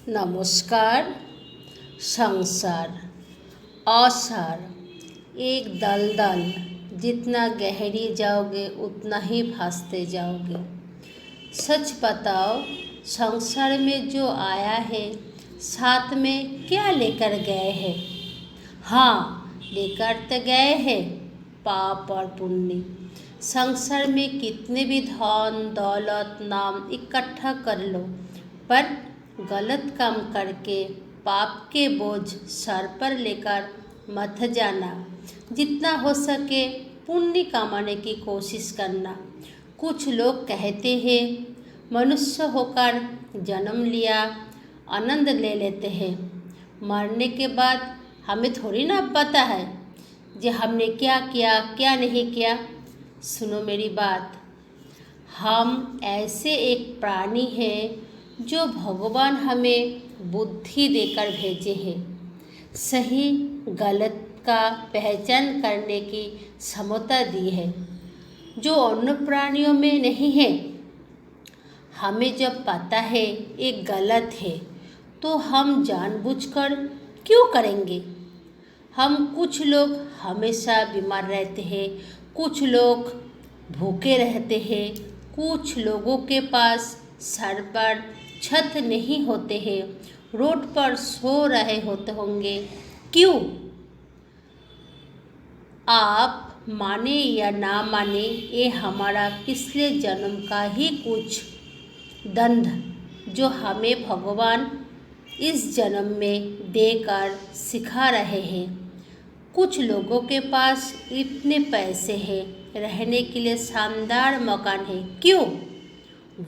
नमस्कार। संसार असार एक दलदल, जितना गहरी जाओगे उतना ही फंसते जाओगे। सच बताओ, संसार में जो आया है साथ में क्या लेकर गए हैं? हाँ, लेकर तो गए हैं पाप और पुण्य। संसार में कितने भी धन दौलत नाम इकट्ठा कर लो, पर गलत काम करके पाप के बोझ सर पर लेकर मत जाना। जितना हो सके पुण्य कमाने की कोशिश करना। कुछ लोग कहते हैं मनुष्य होकर जन्म लिया, आनंद ले लेते हैं, मरने के बाद हमें थोड़ी ना पता है कि हमने क्या किया क्या नहीं किया। सुनो मेरी बात, हम ऐसे एक प्राणी हैं जो भगवान हमें बुद्धि देकर भेजे हैं। सही गलत का पहचान करने की क्षमता दी है, जो अन्य प्राणियों में नहीं है। हमें जब पता है एक गलत है तो हम जानबूझकर क्यों करेंगे? कुछ लोग हमेशा बीमार रहते हैं, कुछ लोग भूखे रहते हैं, कुछ लोगों के पास सर पर छत नहीं होते हैं, रोड पर सो रहे होते होंगे। क्यों? आप माने या ना माने, ये हमारा पिछले जन्म का ही कुछ दंड जो हमें भगवान इस जन्म में देकर सिखा रहे हैं। कुछ लोगों के पास इतने पैसे हैं, रहने के लिए शानदार मकान है। क्यों?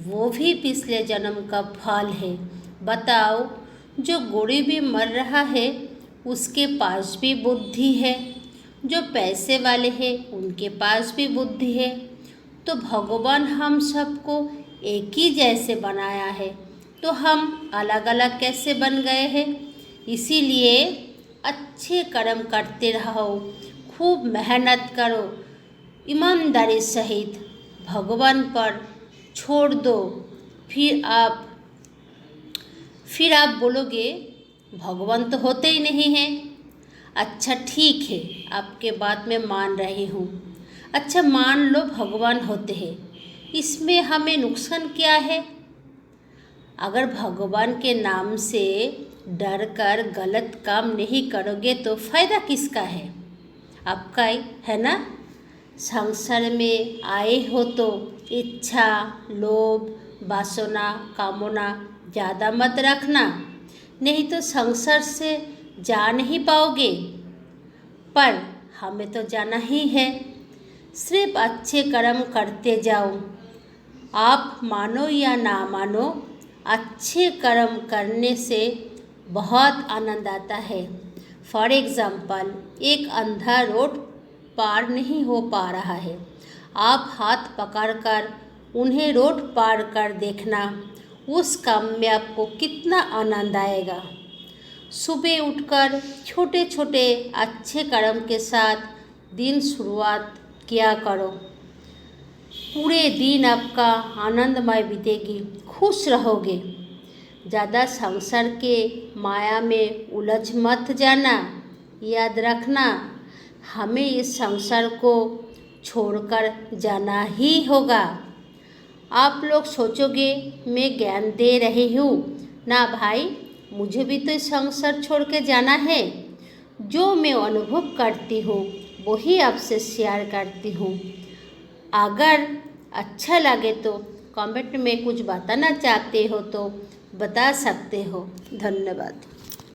वो भी पिछले जन्म का फल है। बताओ, जो गरीबी मर रहा है उसके पास भी बुद्धि है, जो पैसे वाले हैं उनके पास भी बुद्धि है। तो भगवान हम सबको एक ही जैसे बनाया है, तो हम अलग अलग कैसे बन गए हैं? इसीलिए अच्छे कर्म करते रहो, खूब मेहनत करो, ईमानदारी सहित भगवान पर छोड़ दो। फिर आप बोलोगे भगवान तो होते ही नहीं हैं। अच्छा ठीक है, आपके बात में मान रही हूँ। अच्छा मान लो भगवान होते हैं, इसमें हमें नुकसान क्या है? अगर भगवान के नाम से डर कर गलत काम नहीं करोगे तो फ़ायदा किसका है? आपका ही है ना। संसार में आए हो तो इच्छा, लोभ, वासना, कामना ज़्यादा मत रखना, नहीं तो संसार से जा नहीं पाओगे। पर हमें तो जाना ही है। सिर्फ अच्छे कर्म करते जाओ। आप मानो या ना मानो, अच्छे कर्म करने से बहुत आनंद आता है। फॉर एग्ज़ाम्पल, एक अंधा रोड पार नहीं हो पा रहा है, आप हाथ पकड़कर उन्हें रोड पार कर देखना, उस काम में आपको कितना आनंद आएगा। सुबह उठकर छोटे छोटे अच्छे कर्म के साथ दिन शुरुआत किया करो। पूरे दिन आपका आनंदमय बीतेगी, खुश रहोगे। ज़्यादा संसार के माया में उलझ मत जाना। याद रखना, हमें इस संसार को छोड़कर जाना ही होगा। आप लोग सोचोगे मैं ज्ञान दे रही हूँ ना भाई, मुझे भी तो इस संसार छोड़ के जाना है। जो मैं अनुभव करती हूँ वही आपसे शेयर करती हूँ। अगर अच्छा लगे तो कमेंट में कुछ बताना चाहते हो तो बता सकते हो। धन्यवाद।